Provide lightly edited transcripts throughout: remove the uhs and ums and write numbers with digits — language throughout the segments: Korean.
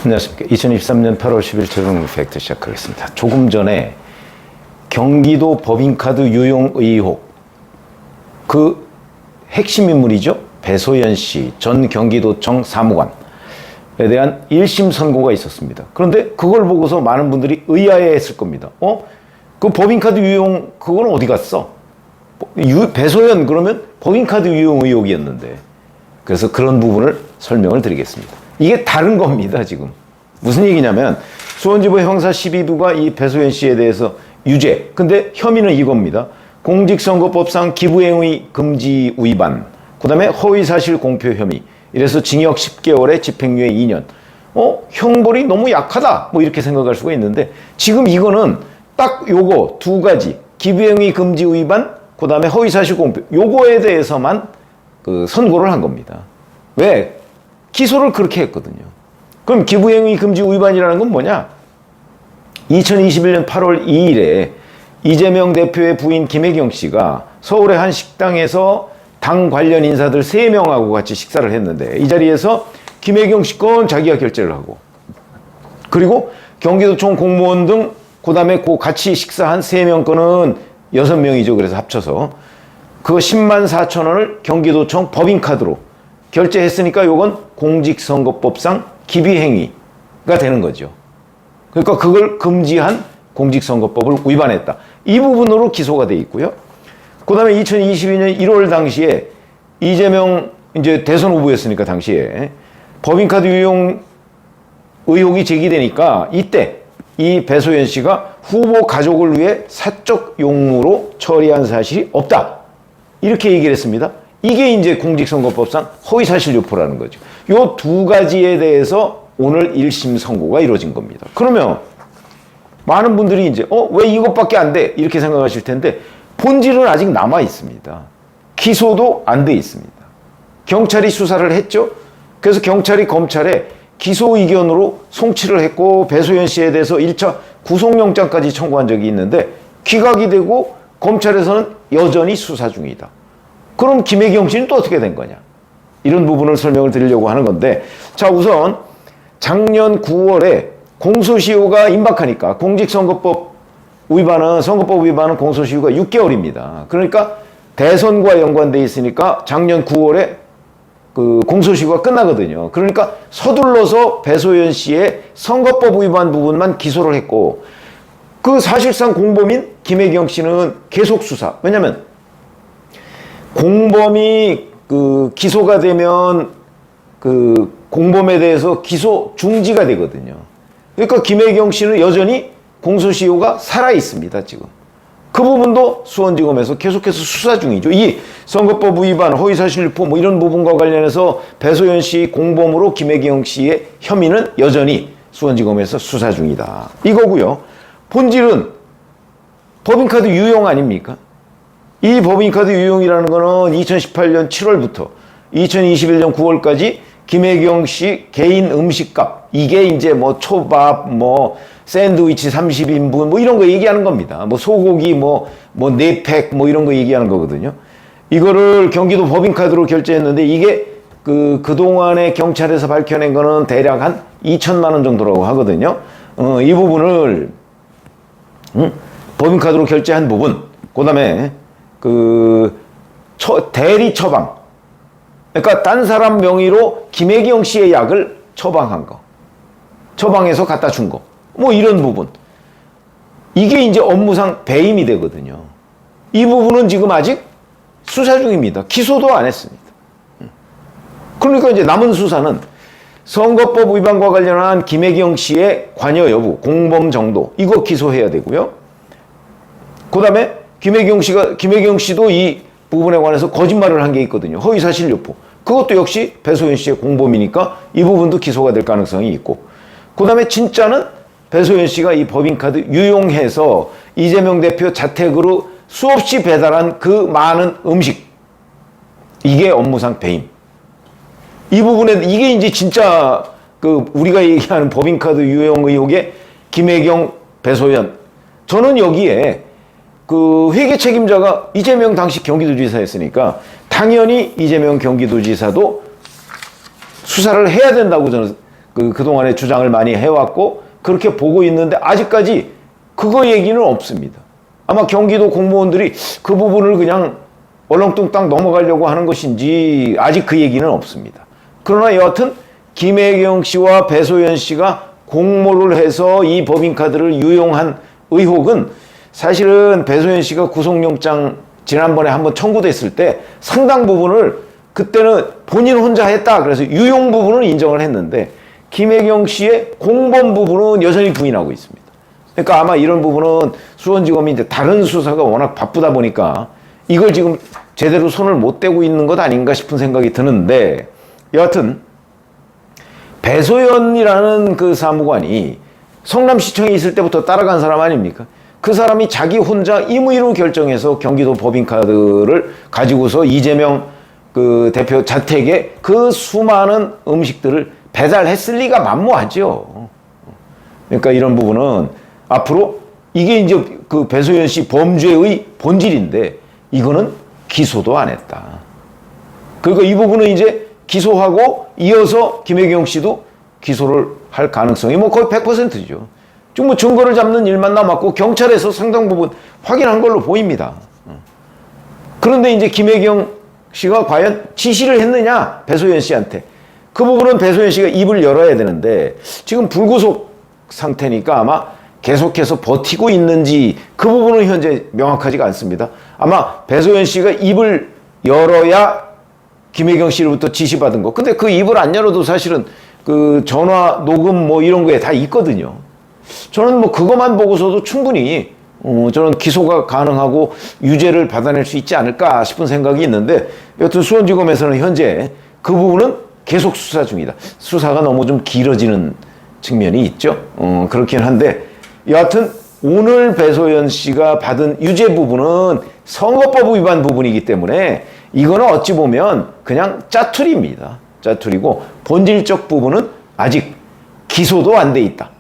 안녕하십니까. 2023년 8월 10일 최종 팩트 시작하겠습니다. 조금 전에 경기도 법인카드 유용 의혹, 그 핵심 인물이죠. 배소연 씨 전 경기도청 사무관에 대한 1심 선고가 있었습니다. 그런데 그걸 보고서 많은 분들이 의아해했을 겁니다. 그 법인카드 유용 그건 어디 갔어? 배소연 그러면 법인카드 유용 의혹이었는데. 그래서 그런 부분을 설명을 드리겠습니다. 이게 다른 겁니다, 지금. 무슨 얘기냐면, 수원지법 형사 12부가 이 배소연 씨에 대해서 유죄. 근데 혐의는 이겁니다. 공직선거법상 기부행위 금지 위반. 그 다음에 허위사실 공표 혐의. 이래서 징역 10개월에 집행유예 2년. 형벌이 너무 약하다. 뭐 이렇게 생각할 수가 있는데, 지금 이거는 딱 요거 두 가지. 기부행위 금지 위반, 그 다음에 허위사실 공표. 요거에 대해서만 선고를 한 겁니다. 왜? 기소를 그렇게 했거든요. 그럼 기부행위 금지 위반이라는 건 뭐냐? 2021년 8월 2일에 이재명 대표의 부인 김혜경 씨가 서울의 한 식당에서 당 관련 인사들 3명하고 같이 식사를 했는데, 이 자리에서 김혜경 씨 건 자기가 결제를 하고, 그리고 경기도청 공무원 등 그다음에 같이 식사한 3명 거는 6명이죠. 그래서 합쳐서 그 10만 4천 원을 경기도청 법인카드로 결제했으니까 요건 공직선거법상 기비행위가 되는 거죠. 그러니까 그걸 금지한 공직선거법을 위반했다. 이 부분으로 기소가 돼 있고요. 그 다음에 2022년 1월 당시에 이재명 이제 대선 후보였으니까 당시에 법인카드 유용 의혹이 제기되니까 이때 이 배소연 씨가 후보 가족을 위해 사적 용무로 처리한 사실이 없다. 이렇게 얘기를 했습니다. 이게 이제 공직선거법상 허위사실 유포라는 거죠. 요 두 가지에 대해서 오늘 1심 선고가 이루어진 겁니다. 그러면 많은 분들이 이제 왜 이것밖에 안 돼? 이렇게 생각하실 텐데 본질은 아직 남아 있습니다. 기소도 안 돼 있습니다. 경찰이 수사를 했죠. 그래서 경찰이 검찰에 기소 의견으로 송치를 했고 배소연 씨에 대해서 1차 구속영장까지 청구한 적이 있는데 기각이 되고 검찰에서는 여전히 수사 중이다. 그럼 김혜경 씨는 또 어떻게 된 거냐? 이런 부분을 설명을 드리려고 하는 건데, 자, 우선 작년 9월에 공소시효가 임박하니까 선거법 위반은 공소시효가 6개월입니다. 그러니까 대선과 연관돼 있으니까 작년 9월에 그 공소시효가 끝나거든요. 그러니까 서둘러서 배소연 씨의 선거법 위반 부분만 기소를 했고, 그 사실상 공범인 김혜경 씨는 계속 수사. 왜냐면 공범이 기소가 되면 공범에 대해서 기소 중지가 되거든요. 그러니까 김혜경 씨는 여전히 공소시효가 살아 있습니다, 지금. 그 부분도 수원지검에서 계속해서 수사 중이죠. 이 선거법 위반, 허위사실 유포 뭐 이런 부분과 관련해서 배소연 씨 공범으로 김혜경 씨의 혐의는 여전히 수원지검에서 수사 중이다. 이거고요. 본질은 법인카드 유용 아닙니까? 이 법인카드 유용이라는 거는 2018년 7월부터 2021년 9월까지 김혜경 씨 개인 음식값, 이게 이제 뭐 초밥, 뭐 샌드위치 30인분 뭐 이런 거 얘기하는 겁니다. 뭐 소고기 뭐 4팩 뭐 이런 거 얘기하는 거거든요. 이거를 경기도 법인카드로 결제했는데 이게 그동안에 경찰에서 밝혀낸 거는 대략 한 2천만 원 정도라고 하거든요. 이 부분을 법인카드로 결제한 부분, 그 다음에 대리 처방. 그러니까 딴 사람 명의로 김혜경 씨의 약을 처방한 거. 처방해서 갖다 준 거. 뭐 이런 부분. 이게 이제 업무상 배임이 되거든요. 이 부분은 지금 아직 수사 중입니다. 기소도 안 했습니다. 그러니까 이제 남은 수사는 선거법 위반과 관련한 김혜경 씨의 관여 여부, 공범 정도, 이거 기소해야 되고요. 그 다음에 김혜경 씨도 이 부분에 관해서 거짓말을 한 게 있거든요. 허위사실 유포. 그것도 역시 배소연 씨의 공범이니까 이 부분도 기소가 될 가능성이 있고. 그 다음에 진짜는 배소연 씨가 이 법인카드 유용해서 이재명 대표 자택으로 수없이 배달한 그 많은 음식. 이게 업무상 배임. 이 부분에, 이게 이제 진짜 우리가 얘기하는 법인카드 유용 의혹의 김혜경, 배소연. 저는 여기에 회계 책임자가 이재명 당시 경기도지사였으니까 당연히 이재명 경기도지사도 수사를 해야 된다고 저는 그동안에 주장을 많이 해왔고 그렇게 보고 있는데 아직까지 그거 얘기는 없습니다. 아마 경기도 공무원들이 그 부분을 그냥 얼렁뚱땅 넘어가려고 하는 것인지 아직 그 얘기는 없습니다. 그러나 여하튼 김혜경 씨와 배소연 씨가 공모를 해서 이 법인카드를 유용한 의혹은 사실은 배소연 씨가 구속영장 지난번에 한번 청구됐을 때 상당 부분을 그때는 본인 혼자 했다. 그래서 유용 부분은 인정을 했는데 김혜경 씨의 공범 부분은 여전히 부인하고 있습니다. 그러니까 아마 이런 부분은 수원지검이 이제 다른 수사가 워낙 바쁘다 보니까 이걸 지금 제대로 손을 못 대고 있는 것 아닌가 싶은 생각이 드는데 여하튼 배소연이라는 그 사무관이 성남시청에 있을 때부터 따라간 사람 아닙니까? 그 사람이 자기 혼자 임의로 결정해서 경기도 법인카드를 가지고서 이재명 그 대표 자택에 그 수많은 음식들을 배달했을 리가 만무하죠. 그러니까 이런 부분은 앞으로 이게 이제 그 배소연 씨 범죄의 본질인데 이거는 기소도 안 했다. 그러니까 이 부분은 이제 기소하고 이어서 김혜경 씨도 기소를 할 가능성이 뭐 거의 100%죠. 지금 뭐 증거를 잡는 일만 남았고 경찰에서 상당 부분 확인한 걸로 보입니다. 그런데 이제 김혜경 씨가 과연 지시를 했느냐 배소연 씨한테 그 부분은 배소연 씨가 입을 열어야 되는데 지금 불구속 상태니까 아마 계속해서 버티고 있는지 그 부분은 현재 명확하지가 않습니다. 아마 배소연 씨가 입을 열어야 김혜경 씨로부터 지시받은 거. 근데 그 입을 안 열어도 사실은 그 전화 녹음 뭐 이런 거에 다 있거든요. 저는 뭐 그것만 보고서도 충분히 저는 기소가 가능하고 유죄를 받아낼 수 있지 않을까 싶은 생각이 있는데 여튼 수원지검에서는 현재 그 부분은 계속 수사 중이다. 수사가 너무 좀 길어지는 측면이 있죠. 그렇긴 한데 여하튼 오늘 배소연 씨가 받은 유죄 부분은 선거법 위반 부분이기 때문에 이거는 어찌 보면 그냥 짜투리입니다. 짜투리고 본질적 부분은 아직 기소도 안 돼 있다.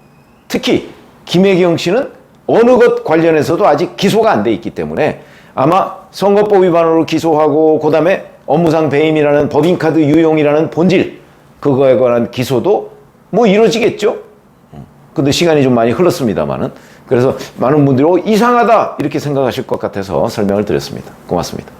특히 김혜경 씨는 어느 것 관련해서도 아직 기소가 안 돼 있기 때문에 아마 선거법 위반으로 기소하고 그다음에 업무상 배임이라는 법인카드 유용이라는 본질 그거에 관한 기소도 뭐 이루어지겠죠. 근데 시간이 좀 많이 흘렀습니다만은 그래서 많은 분들이 이상하다 이렇게 생각하실 것 같아서 설명을 드렸습니다. 고맙습니다.